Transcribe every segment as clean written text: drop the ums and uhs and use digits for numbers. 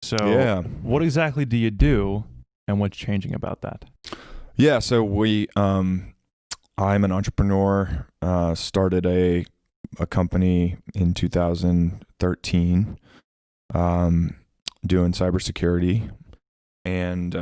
So Yeah. what exactly do you do and what's changing about that? Yeah. So I'm an entrepreneur, started a company in 2013, doing cybersecurity, and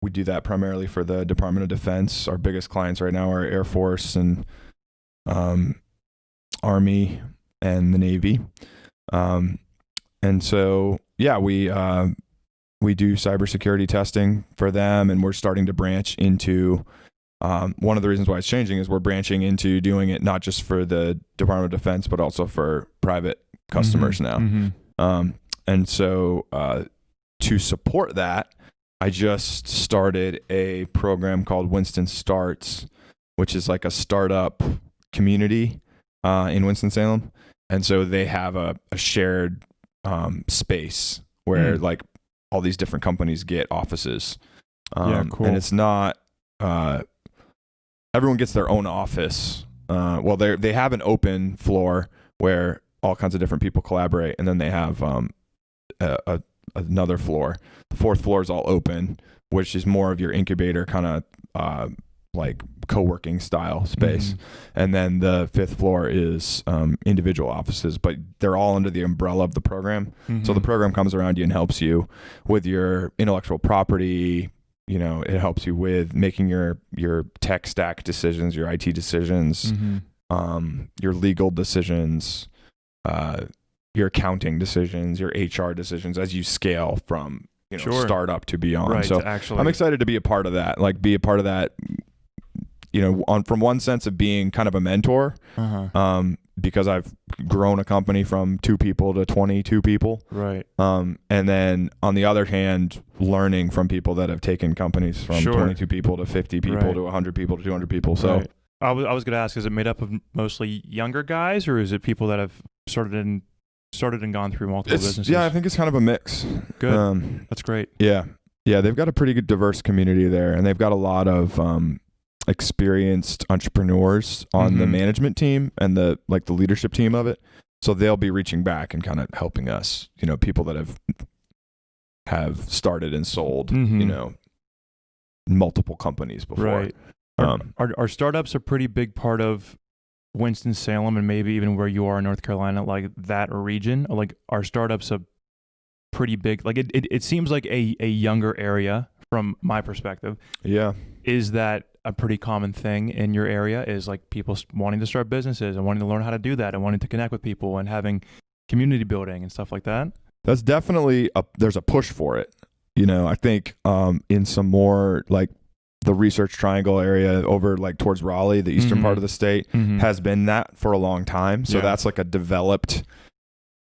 we do that primarily for the Department of Defense. Our biggest clients right now are Air Force and Army and the Navy. And so, yeah, we do cybersecurity testing for them, and we're starting to branch into, one of the reasons why it's changing is we're branching into doing it not just for the Department of Defense, but also for private customers now. Mm-hmm. And so to support that, I just started a program called Winston Starts, which is like a startup community in Winston-Salem. And so they have a shared space where like all these different companies get offices. Cool. And it's not, everyone gets their own office. Well, they have an open floor where all kinds of different people collaborate. And then they have another floor. The fourth floor is all open, which is more of your incubator kind of like co-working style space. And then the fifth floor is individual offices, but they're all under the umbrella of the program. So the program comes around you and helps you with your intellectual property. You know, it helps you with making your tech stack decisions, your IT decisions, your legal decisions, your accounting decisions, your HR decisions as you scale from startup to beyond. Right, so actually, I'm excited to be a part of that. Like be a part of that. From one sense of being kind of a mentor, because I've grown a company from 2 people to 22 people. Right. And then on the other hand, learning from people that have taken companies from 22 people to 50 people to 100 people to 200 people. So I was going to ask, is it made up of mostly younger guys, or is it people that have started and gone through multiple businesses? Yeah, I think it's kind of a mix. Good. That's great. Yeah. Yeah. They've got a pretty good diverse community there, and they've got a lot of, experienced entrepreneurs on the management team and the leadership team of it. So they'll be reaching back and kind of helping us, people that have started and sold, multiple companies before. Right. Are startups a pretty big part of Winston-Salem and maybe even where you are in North Carolina, like that region? Like, are startups a pretty big, like it seems like a younger area from my perspective. Yeah. Is that a pretty common thing in your area, is like people wanting to start businesses and wanting to learn how to do that and wanting to connect with people and having community building and stuff like that? That's definitely there's a push for it. I think in some more like the Research Triangle area over like towards Raleigh, the eastern part of the state, has been that for a long time. So that's like a developed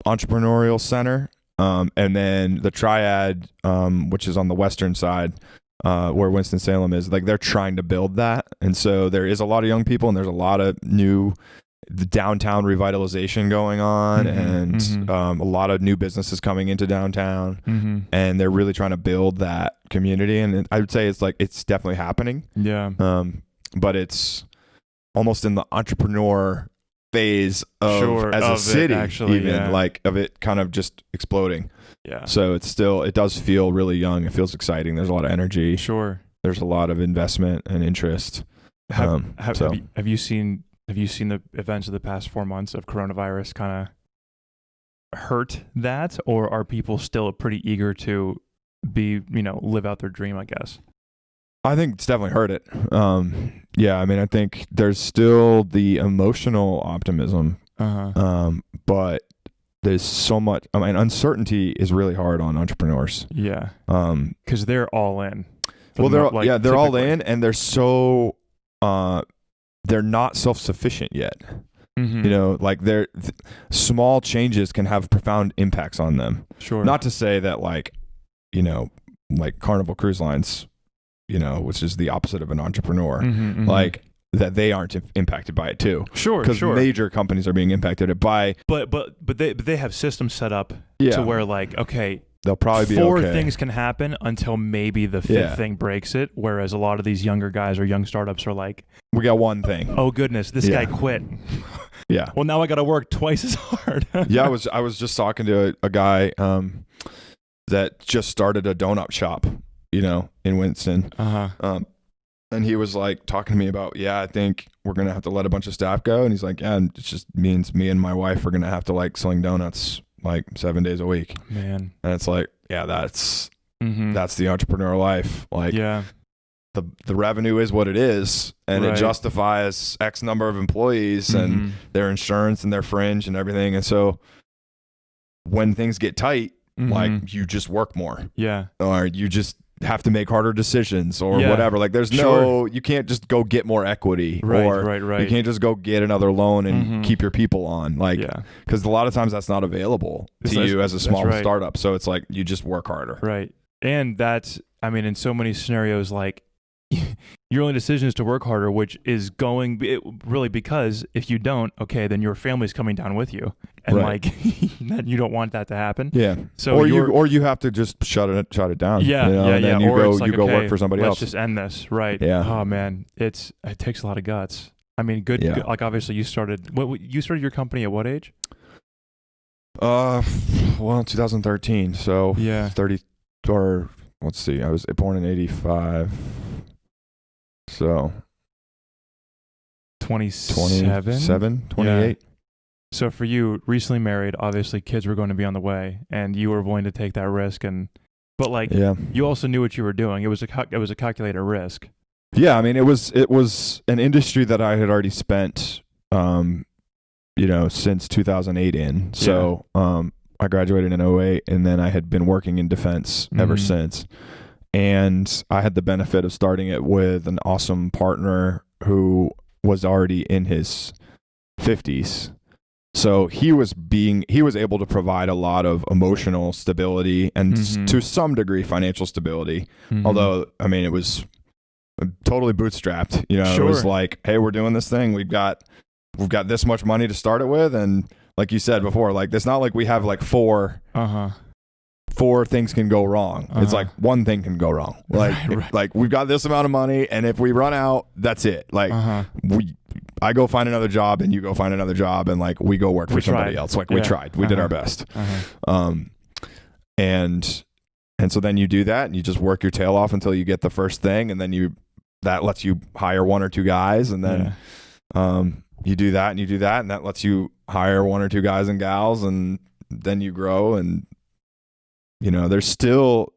entrepreneurial center. And then the Triad, which is on the western side, where Winston-Salem is, like they're trying to build that. And so there is a lot of young people and there's a lot of new downtown revitalization going on, and a lot of new businesses coming into downtown, and they're really trying to build that community. And I would say it's definitely happening. Yeah. But it's almost in the entrepreneur phase of a city, like of it kind of just exploding. Yeah. So it does feel really young. It feels exciting. There's a lot of energy. Sure. There's a lot of investment and interest. Have you seen the events of the past 4 months of coronavirus kind of hurt that, or are people still pretty eager to live out their dream, I guess? I think it's definitely hurt it. Yeah, I mean, I think there's still the emotional optimism, but there's so much. I mean, uncertainty is really hard on entrepreneurs. Yeah, because they're all in. Well, they're all in, and they're so they're not self-sufficient yet. Like small changes can have profound impacts on them. Sure. Not to say that like Carnival Cruise Lines, which is the opposite of an entrepreneur, like that they aren't impacted by it too. Sure. Because major companies are being impacted by. But they have systems set up to where like, okay, they'll probably be four things can happen until maybe the fifth thing breaks it. Whereas a lot of these younger guys or young startups are like, we got one thing. Oh goodness, this guy quit. Yeah. Well, now I got to work twice as hard. Yeah, I was just talking to a guy that just started a donut shop, in Winston. And he was like talking to me about, I think we're going to have to let a bunch of staff go. And he's like, yeah, it just means me and my wife are going to have to like sling donuts like 7 days a week. Man. And it's like, that's the entrepreneur life. Like, the revenue is what it is, and it justifies X number of employees and their insurance and their fringe and everything. And so when things get tight, like you just work more. Yeah. Or you just have to make harder decisions or whatever. Like there's you can't just go get more equity or you can't just go get another loan and keep your people on. Like, because a lot of times that's not available to you as a small startup. So it's like, you just work harder. Right. And that's, I mean, in so many scenarios, like your only decision is to work harder, which is really, because if you don't, okay, then your family's coming down with you, and like you don't want that to happen. Yeah. So or you have to just shut it down. Yeah. And then you go work for somebody else. Let's just end this. Right. Yeah. Oh man, it takes a lot of guts. I mean, good. Like obviously you started your company at what age? 2013. So 30 or let's see, I was born in 85. So 27, 28. Yeah. So for you, recently married, obviously kids were going to be on the way, and you were willing to take that risk. But like, you also knew what you were doing. It was a calculated risk. Yeah, I mean, it was an industry that I had already spent, since 2008 in. So I graduated in 2008, and then I had been working in defense ever since. And I had the benefit of starting it with an awesome partner who was already in his 50s. So he was able to provide a lot of emotional stability and to some degree financial stability. Although, I mean, it was totally bootstrapped. It was like, hey, we're doing this thing. We've got this much money to start it with. And like you said before, like, it's not like we have like four things can go wrong. It's like one thing can go wrong. Like, like we've got this amount of money, and if we run out, that's it. Like I go find another job, and you go find another job, and like we go work for somebody else. Like we tried, we did our best. And so then you do that, and you just work your tail off until you get the first thing, and then that lets you hire one or two guys, and then you do that, and that lets you hire one or two guys and gals, and then you grow. And there's still,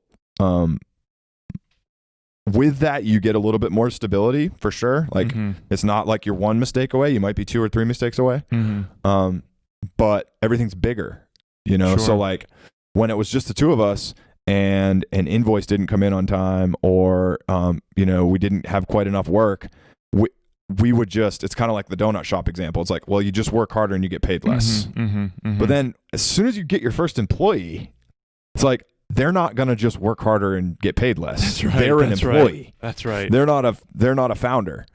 with that, you get a little bit more stability for sure. Like it's not like you're one mistake away. You might be 2 or 3 mistakes away. But everything's bigger, So like when it was just the two of us and an invoice didn't come in on time, or, we didn't have quite enough work, we would it's kind of like the donut shop example. It's like, well, you just work harder and you get paid less. But then as soon as you get your first employee, it's like, they're not going to just work harder and get paid less. That's right. They're an employee. That's right. They're not a founder.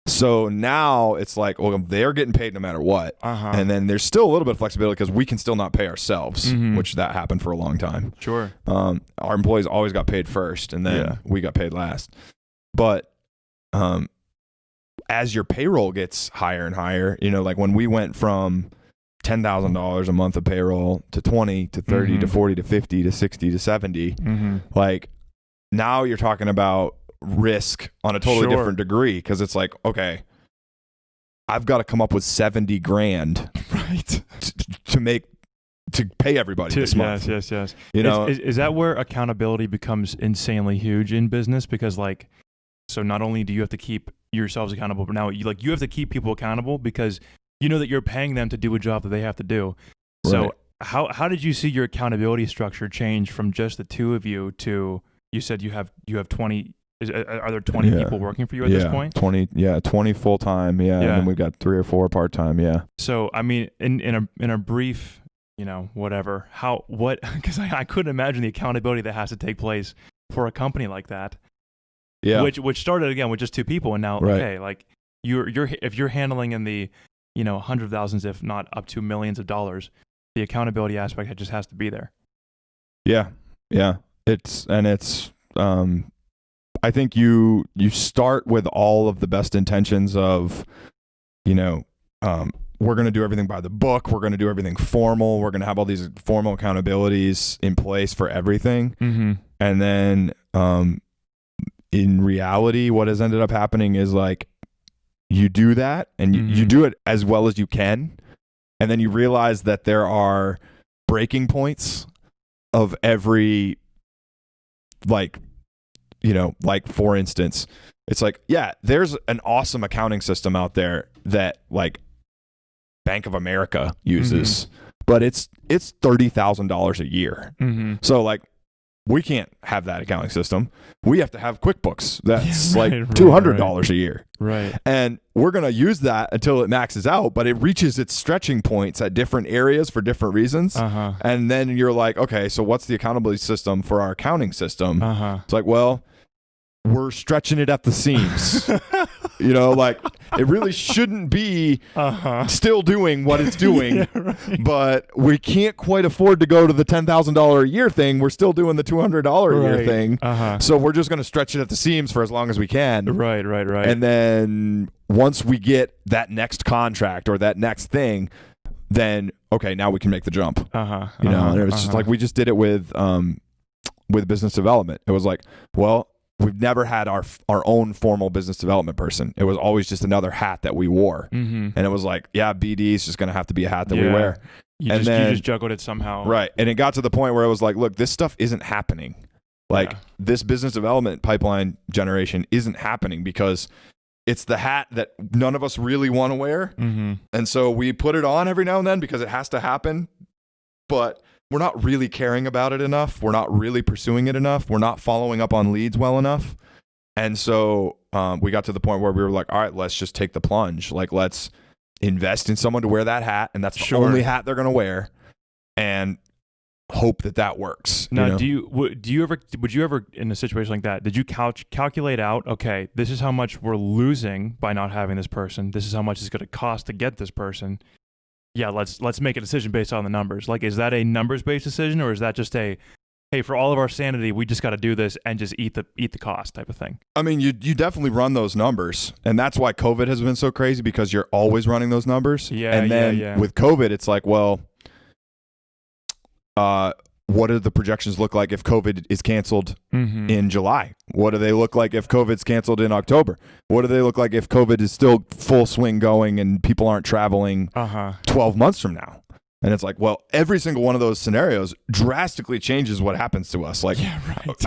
So now it's like, well, they're getting paid no matter what. And then there's still a little bit of flexibility because we can still not pay ourselves, which that happened for a long time. Sure. Our employees always got paid first, and then we got paid last. But as your payroll gets higher and higher, like when we went from $10,000 a month of payroll to 20 to 30 to 40 to 50 to 60 to 70, like now you're talking about risk on a totally different degree, because it's like, okay, I've got to come up with $70,000 to pay everybody this month. Yes. Is that where accountability becomes insanely huge in business? Because like, so not only do you have to keep yourselves accountable, but now you have to keep people accountable, because you know that you're paying them to do a job that they have to do. So how did you see your accountability structure change from just the two of you to, you said you have 20, are there 20 people working for you at this point? 20 full time. And then we've got 3 or 4 part time. Yeah. So, I mean, in a brief, whatever, because I couldn't imagine the accountability that has to take place for a company like that. Yeah. Which started again with just 2 people. And now, okay, like if you're handling in the, hundreds of thousands, if not up to millions of dollars, the accountability aspect just has to be there. Yeah. It's I think you start with all of the best intentions of, we're going to do everything by the book. We're going to do everything formal. We're going to have all these formal accountabilities in place for everything. Mm-hmm. And then in reality, what has ended up happening is like you do that and you do it as well as you can. And then you realize that there are breaking points of every, like, you know, like for instance, it's like, yeah, there's an awesome accounting system out there that like Bank of America uses, but it's $30,000 a year. So like we can't have that accounting system. We have to have QuickBooks. That's like $200 a year. Right. And we're going to use that until it maxes out, but it reaches its stretching points at different areas for different reasons. And then you're like, okay, so what's the accountability system for our accounting system? It's like, well, we're stretching it at the seams. You know, like it really shouldn't be still doing what it's doing, but we can't quite afford to go to the $10,000 a year thing. We're still doing the $200 a year thing. So we're just going to stretch it at the seams for as long as we can. Right. And then once we get that next contract or that next thing, then okay, now we can make the jump. You know, and it was just like we just did it with business development. It was like, well, we've never had our own formal business development person. It was always just another hat that we wore. And it was like, yeah, BD is just going to have to be a hat that we wear. You just juggled it somehow. Right. And it got to the point where it was like, look, this stuff isn't happening. Like this business development pipeline generation isn't happening because it's the hat that none of us really want to wear. And so we put it on every now and then because it has to happen. But we're not really caring about it enough. We're not really pursuing it enough. We're not following up on leads well enough. And so we got to the point where we were like, all right, let's just take the plunge. Like, let's invest in someone to wear that hat. And that's the only hat they're going to wear. And hope that works. Now, would you ever in a situation like that, did you calculate out, okay, this is how much we're losing by not having this person. This is how much it's going to cost to get this person. Yeah, let's make a decision based on the numbers. Like, is that a numbers-based decision, or is that just a, hey, for all of our sanity, we just got to do this and just eat the cost type of thing? I mean, you definitely run those numbers, and that's why COVID has been so crazy, because you're always running those numbers. And then with COVID, it's like, well, what do the projections look like if COVID is canceled in July? What do they look like if COVID's canceled in October? What do they look like if COVID is still full swing going and people aren't traveling 12 months from now? And it's like, well, every single one of those scenarios drastically changes what happens to us. Like,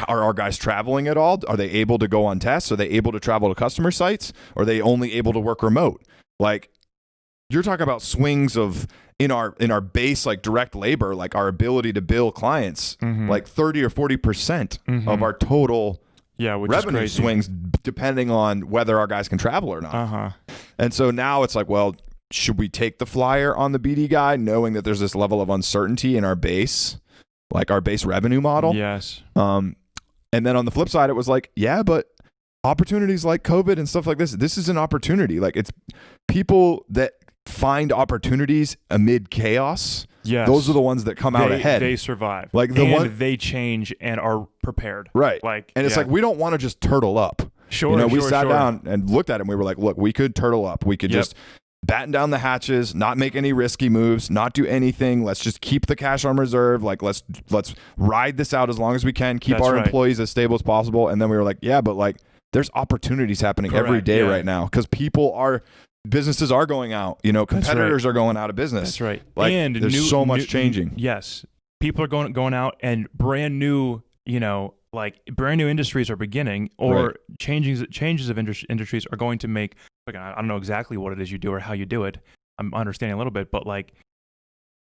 are our guys traveling at all? Are they able to go on tests? Are they able to travel to customer sites? Or are they only able to work remote? Like, you're talking about swings of in our base, like direct labor, like our ability to bill clients, like 30 or 40% of our total revenue swings, depending on whether our guys can travel or not. And so now it's like, well, should we take the flyer on the BD guy, knowing that there's this level of uncertainty in our base, like our base revenue model? Yes. And then on the flip side, it was like, yeah, but opportunities like COVID and stuff like this is an opportunity. Like, it's people that find opportunities amid chaos. Yes. Those are the ones that come out ahead. They survive. Like they change and are prepared. Right. Like, and it's like, we don't want to just turtle up. We sat down and looked at it and we were like, look, we could turtle up. We could just batten down the hatches, not make any risky moves, not do anything. Let's just keep the cash on reserve. Like, let's ride this out as long as we can, keep our employees as stable as possible. And then we were like, yeah, but like, there's opportunities happening every day right now, because businesses are going out, competitors are going out of business. That's right. Like, and there's so much changing. Yes. People are going out, and brand new industries are beginning, or changes of industries are going to make, like, I don't know exactly what it is you do or how you do it. I'm understanding a little bit, but like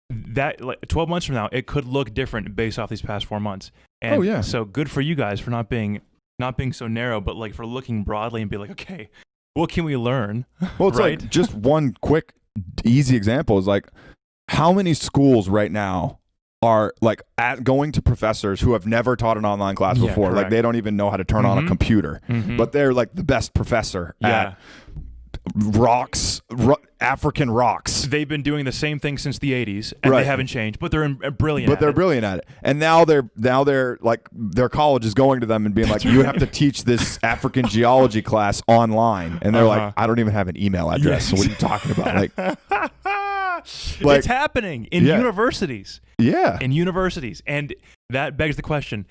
that, like 12 months from now, it could look different based off these past 4 months. And so good for you guys for not being so narrow, but like for looking broadly and be like, okay, what can we learn? Well, it's like, just one quick, easy example is like, how many schools right now are like going to professors who have never taught an online class before? Like, they don't even know how to turn on a computer, but they're like the best professor at African rocks. They've been doing the same thing since the 80s, and they haven't changed, but they're brilliant. But they're brilliant at it. And now they're like, their college is going to them and being like, you have to teach this African geology class online. And they're like, I don't even have an email address. So what are you talking about? Like, It's happening in universities. Yeah. In universities. And that begs the question.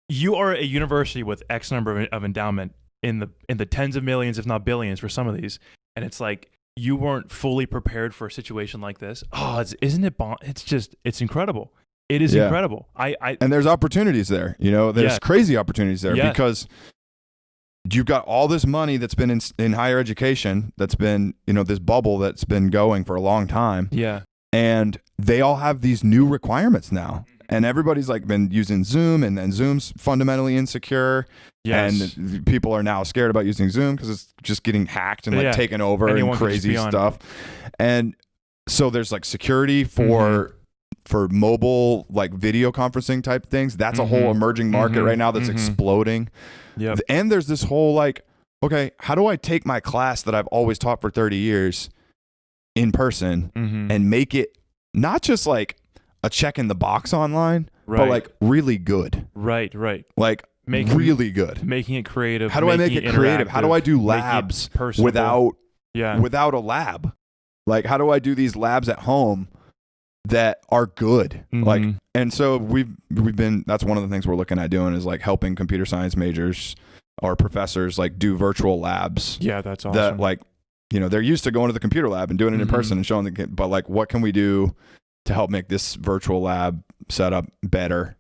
You are a university with X number of endowment in the tens of millions, if not billions for some of these. And it's like, you weren't fully prepared for a situation like this. Oh, isn't it? It's incredible. It is incredible. And there's opportunities there. There's crazy opportunities there because you've got all this money that's been in higher education. That's been, this bubble that's been going for a long time. Yeah. And they all have these new requirements now. And everybody's like been using Zoom, and then Zoom's fundamentally insecure. Yes. And people are now scared about using Zoom because it's just getting hacked and taken over and crazy stuff. And so there's like security for mobile, like video conferencing type things. That's a whole emerging market right now that's exploding. Yep. And there's this whole like, okay, how do I take my class that I've always taught for 30 years in person and make it not just like a check in the box online, but like really good. Right. Like really good. Making it creative. How do I make it creative? How do I do labs without a lab? Like, how do I do these labs at home that are good? Like, and so we've been, that's one of the things we're looking at doing is like helping computer science majors or professors like do virtual labs. Yeah, that's awesome. That like, they're used to going to the computer lab and doing it in person and showing but like, what can we do to help make this virtual lab setup better?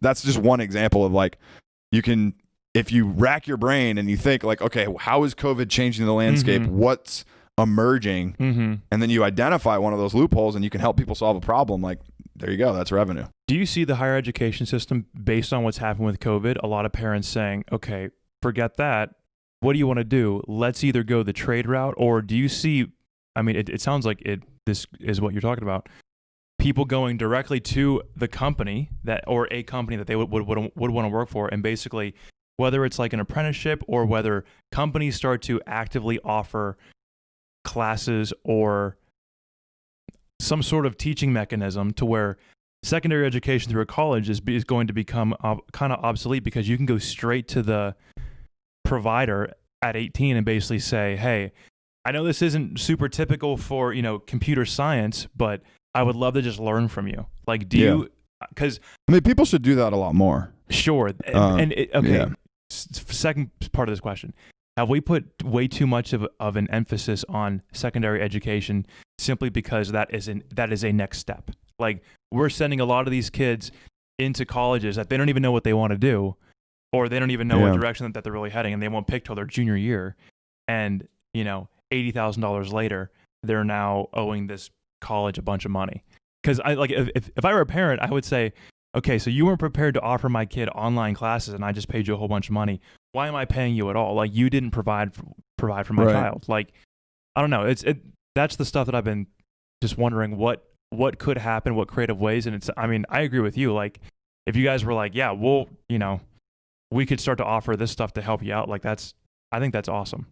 That's just one example of like, you can, if you rack your brain and you think like, okay, how is COVID changing the landscape? What's emerging? And then you identify one of those loopholes and you can help people solve a problem. Like, there you go. That's revenue. Do you see the higher education system based on what's happened with COVID? A lot of parents saying, okay, forget that. What do you want to do? Let's either go the trade route, or do you see, I mean, it sounds like this is what you're talking about. People going directly to the company or a company that they would want to work for, and basically, whether it's like an apprenticeship or whether companies start to actively offer classes or some sort of teaching mechanism to where secondary education through a college is going to become kind of obsolete, because you can go straight to the provider at 18 and basically say, hey, I know this isn't super typical for computer science, but I would love to just learn from you. Like, do you, because I mean, people should do that a lot more. Sure. Second part of this question. Have we put way too much of an emphasis on secondary education simply because that is a next step? Like, we're sending a lot of these kids into colleges that they don't even know what they want to do, or they don't even know what direction that they're really heading, and they won't pick till their junior year. And, $80,000 later, they're now owing this college a bunch of money. Because if I were a parent, I would say, okay, so you weren't prepared to offer my kid online classes, and I just paid you a whole bunch of money. Why am I paying you at all? Like, you didn't provide for my child. Like, I don't know. That's the stuff that I've been just wondering what could happen, what creative ways. And I agree with you. Like, if you guys were like, yeah, we could start to offer this stuff to help you out. Like, I think that's awesome.